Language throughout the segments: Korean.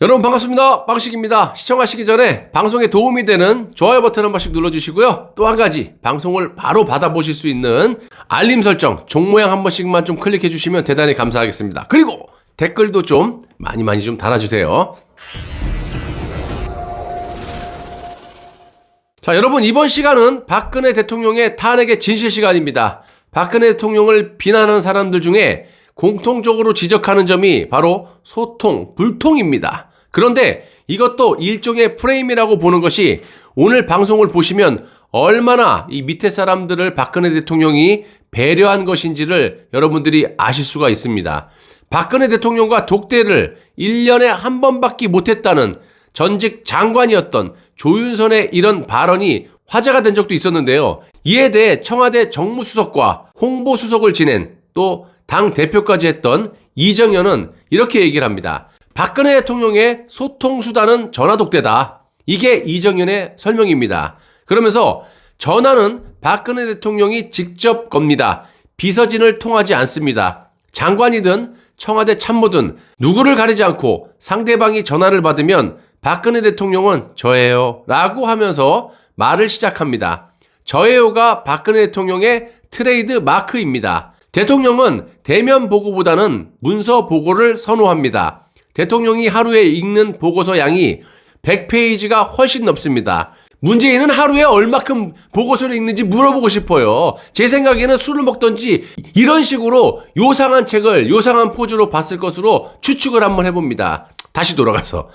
여러분 반갑습니다. 빵식입니다. 시청하시기 전에 방송에 도움이 되는 좋아요 버튼 한 번씩 눌러주시고요. 또 한 가지 방송을 바로 받아보실 수 있는 알림 설정 종 모양 한 번씩만 좀 클릭해 주시면 대단히 감사하겠습니다. 그리고 댓글도 좀 많이 좀 달아주세요. 자, 여러분 이번 시간은 박근혜 대통령의 탄핵의 진실 시간입니다. 박근혜 대통령을 비난하는 사람들 중에 공통적으로 지적하는 점이 바로 소통, 불통입니다. 그런데 이것도 일종의 프레임이라고 보는 것이 오늘 방송을 보시면 얼마나 이 밑에 사람들을 박근혜 대통령이 배려한 것인지를 여러분들이 아실 수가 있습니다. 박근혜 대통령과 독대를 1년에 한 번밖에 못했다는 전직 장관이었던 조윤선의 이런 발언이 화제가 된 적도 있었는데요. 이에 대해 청와대 정무수석과 홍보수석을 지낸 또 당 대표까지 했던 이정현은 이렇게 얘기를 합니다. 박근혜 대통령의 소통수단은 전화독대다. 이게 이정현의 설명입니다. 그러면서 전화는 박근혜 대통령이 직접 겁니다. 비서진을 통하지 않습니다. 장관이든 청와대 참모든 누구를 가리지 않고 상대방이 전화를 받으면 박근혜 대통령은 저예요 라고 하면서 말을 시작합니다. 저예요가 박근혜 대통령의 트레이드 마크입니다. 대통령은 대면 보고보다는 문서 보고를 선호합니다. 대통령이 하루에 읽는 보고서 양이 100페이지가 훨씬 넘습니다. 문재인은 하루에 얼마큼 보고서를 읽는지 물어보고 싶어요. 제 생각에는 술을 먹던지 이런 식으로 요상한 책을 요상한 포즈로 봤을 것으로 추측을 한번 해봅니다. 다시 돌아가서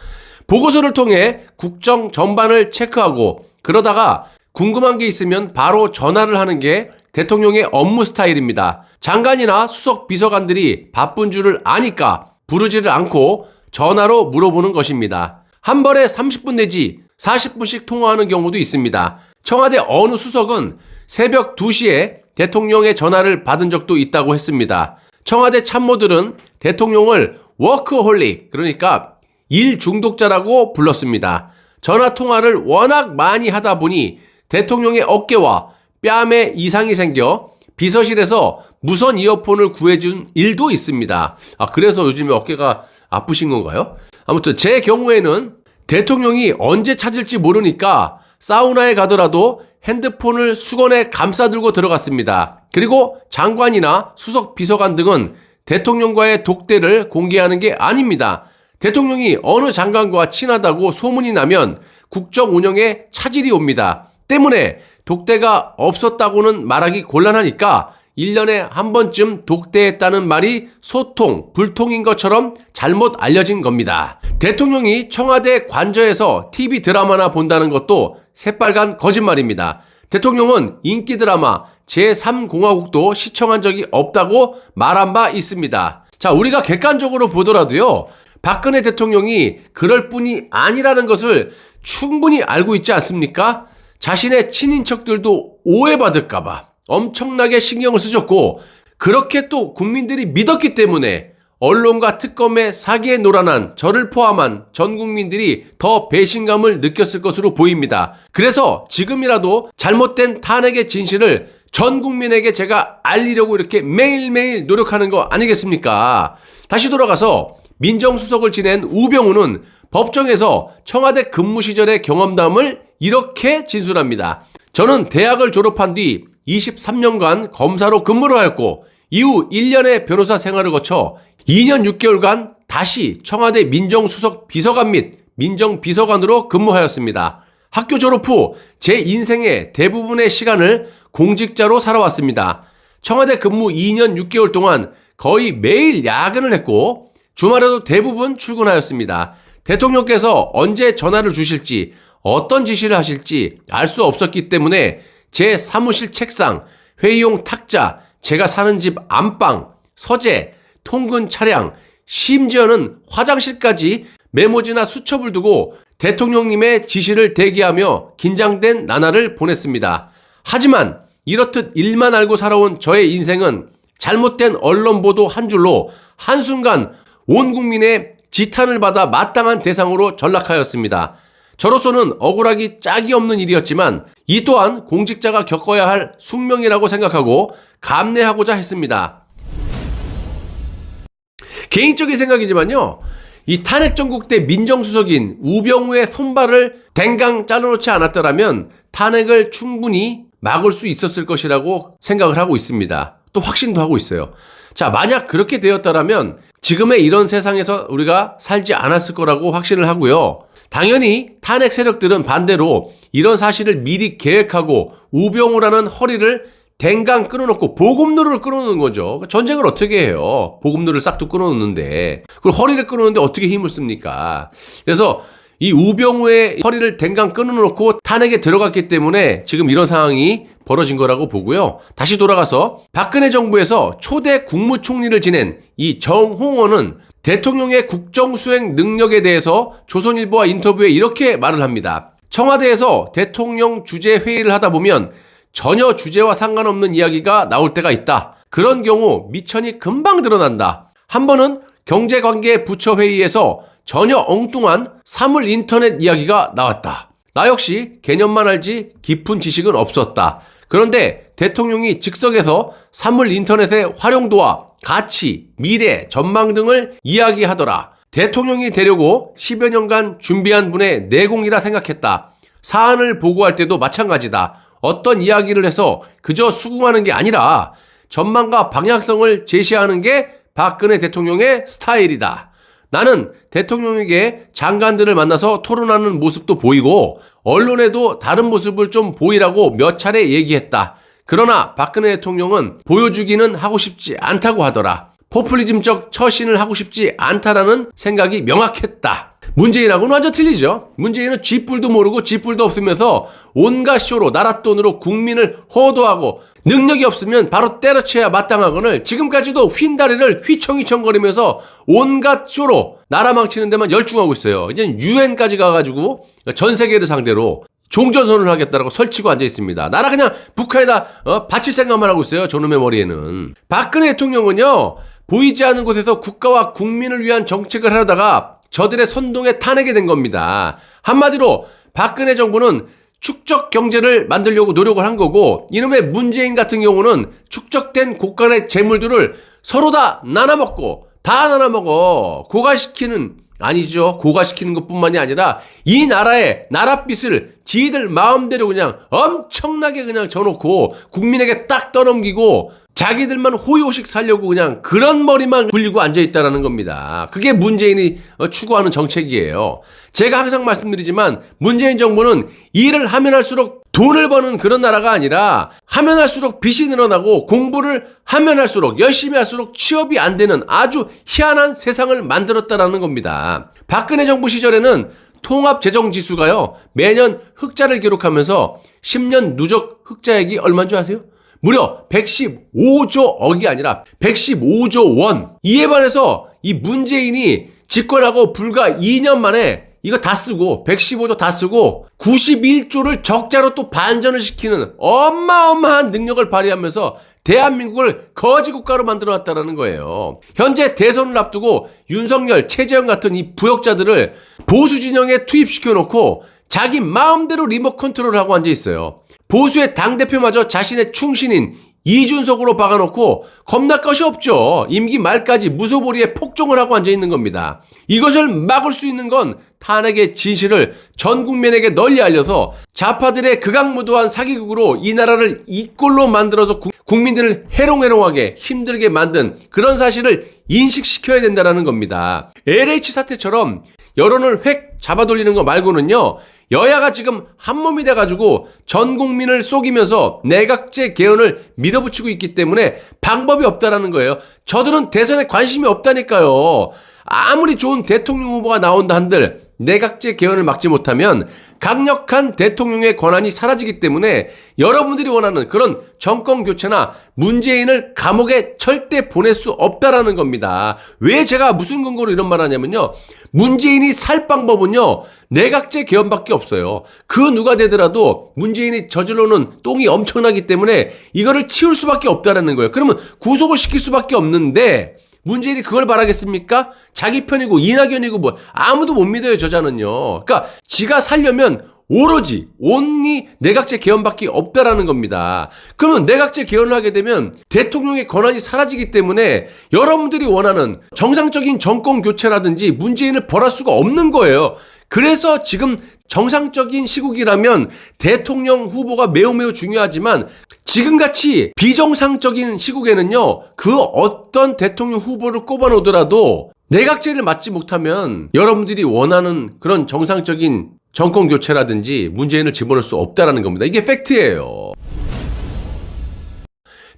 보고서를 통해 국정 전반을 체크하고 그러다가 궁금한 게 있으면 바로 전화를 하는 게 대통령의 업무 스타일입니다. 장관이나 수석 비서관들이 바쁜 줄을 아니까 부르지를 않고 전화로 물어보는 것입니다. 한 번에 30분 내지 40분씩 통화하는 경우도 있습니다. 청와대 어느 수석은 새벽 2시에 대통령의 전화를 받은 적도 있다고 했습니다. 청와대 참모들은 대통령을 워크홀릭, 그러니까 일 중독자라고 불렀습니다. 전화 통화를 워낙 많이 하다 보니 대통령의 어깨와 뺨에 이상이 생겨 비서실에서 무선 이어폰을 구해준 일도 있습니다. 그래서 요즘에 어깨가 아프신 건가요? 아무튼 제 경우에는 대통령이 언제 찾을지 모르니까 사우나에 가더라도 핸드폰을 수건에 감싸들고 들어갔습니다. 그리고 장관이나 수석 비서관 등은 대통령과의 독대를 공개하는 게 아닙니다. 대통령이 어느 장관과 친하다고 소문이 나면 국정 운영에 차질이 옵니다. 때문에 독대가 없었다고는 말하기 곤란하니까 1년에 한 번쯤 독대했다는 말이 소통, 불통인 것처럼 잘못 알려진 겁니다. 대통령이 청와대 관저에서 TV 드라마나 본다는 것도 새빨간 거짓말입니다. 대통령은 인기 드라마 제3공화국도 시청한 적이 없다고 말한 바 있습니다. 자, 우리가 객관적으로 보더라도요, 박근혜 대통령이 그럴 뿐이 아니라는 것을 충분히 알고 있지 않습니까? 자신의 친인척들도 오해받을까봐 엄청나게 신경을 쓰셨고, 그렇게 또 국민들이 믿었기 때문에 언론과 특검의 사기에 놀아난 저를 포함한 전 국민들이 더 배신감을 느꼈을 것으로 보입니다. 그래서 지금이라도 잘못된 탄핵의 진실을 전 국민에게 제가 알리려고 이렇게 매일매일 노력하는 거 아니겠습니까? 다시 돌아가서 민정수석을 지낸 우병우는 법정에서 청와대 근무 시절의 경험담을 이렇게 진술합니다. 저는 대학을 졸업한 뒤 23년간 검사로 근무를 하였고 이후 1년의 변호사 생활을 거쳐 2년 6개월간 다시 청와대 민정수석 비서관 및 민정비서관으로 근무하였습니다. 학교 졸업 후 제 인생의 대부분의 시간을 공직자로 살아왔습니다. 청와대 근무 2년 6개월 동안 거의 매일 야근을 했고 주말에도 대부분 출근하였습니다. 대통령께서 언제 전화를 주실지 어떤 지시를 하실지 알 수 없었기 때문에 제 사무실 책상, 회의용 탁자, 제가 사는 집 안방, 서재, 통근 차량, 심지어는 화장실까지 메모지나 수첩을 두고 대통령님의 지시를 대기하며 긴장된 나날을 보냈습니다. 하지만 이렇듯 일만 알고 살아온 저의 인생은 잘못된 언론 보도 한 줄로 한순간 온 국민의 지탄을 받아 마땅한 대상으로 전락하였습니다. 저로서는 억울하기 짝이 없는 일이었지만 이 또한 공직자가 겪어야 할 숙명이라고 생각하고 감내하고자 했습니다. 개인적인 생각이지만요, 이 탄핵 전국 때 민정수석인 우병우의 손발을 댕강 잘라놓지 않았더라면 탄핵을 충분히 막을 수 있었을 것이라고 생각을 하고 있습니다. 또 확신도 하고 있어요. 자, 만약 그렇게 되었더라면 지금의 이런 세상에서 우리가 살지 않았을 거라고 확신을 하고요. 당연히 탄핵 세력들은 반대로 이런 사실을 미리 계획하고 우병우라는 허리를 댕강 끊어놓고 보급로를 끊어놓는 거죠. 전쟁을 어떻게 해요? 보급로를 싹둑 끊어놓는데 그걸 허리를 끊어놓는데 어떻게 힘을 씁니까? 그래서 이 우병우의 허리를 댕강 끊어놓고 탄핵에 들어갔기 때문에 지금 이런 상황이 벌어진 거라고 보고요. 다시 돌아가서 박근혜 정부에서 초대 국무총리를 지낸 이 정홍원은 대통령의 국정수행 능력에 대해서 조선일보와 인터뷰에 이렇게 말을 합니다. 청와대에서 대통령 주재 회의를 하다 보면 전혀 주제와 상관없는 이야기가 나올 때가 있다. 그런 경우 미천이 금방 드러난다. 한 번은 경제관계 부처회의에서 전혀 엉뚱한 사물 인터넷 이야기가 나왔다. 나 역시 개념만 알지 깊은 지식은 없었다. 그런데 대통령이 즉석에서 사물 인터넷의 활용도와 가치, 미래, 전망 등을 이야기하더라. 대통령이 되려고 10여 년간 준비한 분의 내공이라 생각했다. 사안을 보고할 때도 마찬가지다. 어떤 이야기를 해서 그저 수긍하는 게 아니라 전망과 방향성을 제시하는 게 박근혜 대통령의 스타일이다. 나는 대통령에게 장관들을 만나서 토론하는 모습도 보이고 언론에도 다른 모습을 좀 보이라고 몇 차례 얘기했다. 그러나 박근혜 대통령은 보여주기는 하고 싶지 않다고 하더라. 포퓰리즘적 처신을 하고 싶지 않다라는 생각이 명확했다. 문재인하고는 완전 틀리죠. 문재인은 쥐뿔도 모르고 쥐뿔도 없으면서 온갖 쇼로 나라 돈으로 국민을 호도하고 능력이 없으면 바로 때려쳐야 마땅하거늘 지금까지도 휜다리를 휘청휘청거리면서 온갖 쇼로 나라 망치는 데만 열중하고 있어요. 이제는 유엔까지 가가지고 전 세계를 상대로 종전선언을 하겠다라고 설치고 앉아 있습니다. 나라 그냥 북한에다 바칠 생각만 하고 있어요. 저놈의 머리에는. 박근혜 대통령은요. 보이지 않는 곳에서 국가와 국민을 위한 정책을 하려다가 저들의 선동에 탄핵이 된 겁니다. 한마디로 박근혜 정부는 축적 경제를 만들려고 노력을 한 거고 이놈의 문재인 같은 경우는 축적된 곳간의 재물들을 서로 다 나눠먹고 다 나눠먹어 고갈시키는 아니죠. 고갈시키는 것뿐만이 아니라 이 나라의 나랏빛을 지들 마음대로 그냥 엄청나게 그냥 져놓고 국민에게 딱 떠넘기고 자기들만 호의호식 살려고 그냥 그런 머리만 굴리고 앉아있다라는 겁니다. 그게 문재인이 추구하는 정책이에요. 제가 항상 말씀드리지만 문재인 정부는 일을 하면 할수록 돈을 버는 그런 나라가 아니라 하면 할수록 빚이 늘어나고 공부를 하면 할수록 열심히 할수록 취업이 안 되는 아주 희한한 세상을 만들었다라는 겁니다. 박근혜 정부 시절에는 통합재정지수가요 매년 흑자를 기록하면서 10년 누적 흑자액이 얼마인 줄 아세요? 무려 115조 억이 아니라 115조 원. 이에 반해서 이 문재인이 집권하고 불과 2년 만에 이거 다 쓰고 115조 다 쓰고 91조를 적자로 또 반전을 시키는 어마어마한 능력을 발휘하면서 대한민국을 거지국가로 만들어놨다는 거예요. 현재 대선을 앞두고 윤석열, 최재형 같은 이 부역자들을 보수 진영에 투입시켜놓고 자기 마음대로 리모트 컨트롤하고 앉아있어요. 보수의 당대표마저 자신의 충신인 이준석으로 박아놓고 겁날 것이 없죠. 임기 말까지 무소불위에 폭정을 하고 앉아있는 겁니다. 이것을 막을 수 있는 건 탄핵의 진실을 전 국민에게 널리 알려서 좌파들의 극악무도한 사기극으로 이 나라를 이 꼴로 만들어서 국민들을 해롱해롱하게 힘들게 만든 그런 사실을 인식시켜야 된다는 겁니다. LH 사태처럼 여론을 획 잡아돌리는 거 말고는요. 여야가 지금 한몸이 돼가지고 전 국민을 속이면서 내각제 개헌을 밀어붙이고 있기 때문에 방법이 없다라는 거예요. 저들은 대선에 관심이 없다니까요. 아무리 좋은 대통령 후보가 나온다 한들 내각제 개헌을 막지 못하면 강력한 대통령의 권한이 사라지기 때문에 여러분들이 원하는 그런 정권 교체나 문재인을 감옥에 절대 보낼 수 없다라는 겁니다. 왜 제가 무슨 근거로 이런 말 하냐면요. 문재인이 살 방법은요. 내각제 개헌밖에 없어요. 그 누가 되더라도 문재인이 저질러놓은 똥이 엄청나기 때문에 이거를 치울 수밖에 없다라는 거예요. 그러면 구속을 시킬 수밖에 없는데 문재인이 그걸 바라겠습니까? 자기 편이고 이낙연이고 뭐 아무도 못 믿어요 저자는요. 그러니까 지가 살려면 오로지 온리 내각제 개헌밖에 없다라는 겁니다. 그러면 내각제 개헌을 하게 되면 대통령의 권한이 사라지기 때문에 여러분들이 원하는 정상적인 정권 교체라든지 문재인을 벌할 수가 없는 거예요. 그래서 지금 정상적인 시국이라면 대통령 후보가 매우 중요하지만 지금같이 비정상적인 시국에는요, 그 어떤 대통령 후보를 꼽아놓더라도 내각제를 맡지 못하면 여러분들이 원하는 그런 정상적인 정권 교체라든지 문재인을 집어넣을 수 없다라는 겁니다. 이게 팩트예요.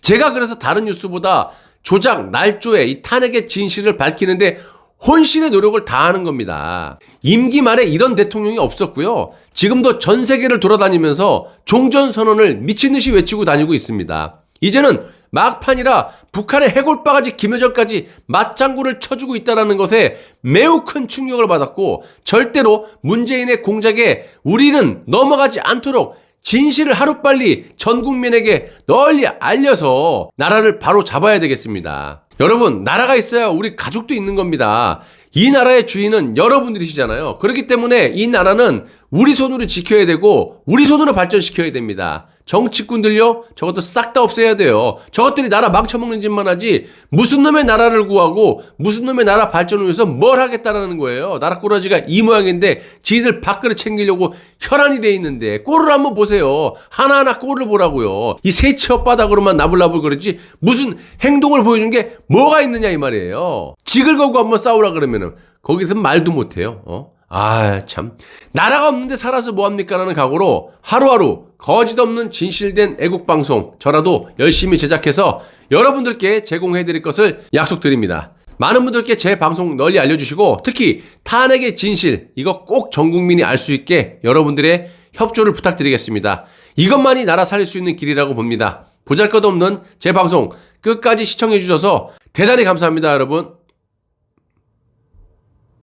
제가 그래서 다른 뉴스보다 조작, 날조의 이 탄핵의 진실을 밝히는데 혼신의 노력을 다하는 겁니다. 임기 말에 이런 대통령이 없었고요. 지금도 전 세계를 돌아다니면서 종전선언을 미친 듯이 외치고 다니고 있습니다. 이제는 막판이라 북한의 해골바가지 김여정까지 맞장구를 쳐주고 있다는 것에 매우 큰 충격을 받았고 절대로 문재인의 공작에 우리는 넘어가지 않도록 진실을 하루빨리 전 국민에게 널리 알려서 나라를 바로 잡아야 되겠습니다. 여러분, 나라가 있어야 우리 가족도 있는 겁니다. 이 나라의 주인은 여러분들이시잖아요. 그렇기 때문에 이 나라는 우리 손으로 지켜야 되고 우리 손으로 발전시켜야 됩니다. 정치꾼들요, 저것도 싹 다 없애야 돼요. 저것들이 나라 망쳐먹는 짓만 하지 무슨 놈의 나라를 구하고 무슨 놈의 나라 발전을 위해서 뭘 하겠다라는 거예요. 나라 꼬라지가 이 모양인데 지들 밥그릇 챙기려고 혈안이 돼 있는데 꼴을 한번 보세요. 하나하나 꼴을 보라고요. 이 새치 혓바닥으로만 나불나불 그러지 무슨 행동을 보여준 게 뭐가 있느냐 이 말이에요. 직을 걸고 한번 싸우라 그러면은 거기서 말도 못해요. 참. 나라가 없는데 살아서 뭐합니까라는 각오로 하루하루 거짓없는 진실된 애국방송 저라도 열심히 제작해서 여러분들께 제공해드릴 것을 약속드립니다. 많은 분들께 제 방송 널리 알려주시고 특히 탄핵의 진실 이거 꼭 전 국민이 알 수 있게 여러분들의 협조를 부탁드리겠습니다. 이것만이 나라 살릴 수 있는 길이라고 봅니다. 보잘것없는 제 방송 끝까지 시청해주셔서 대단히 감사합니다, 여러분.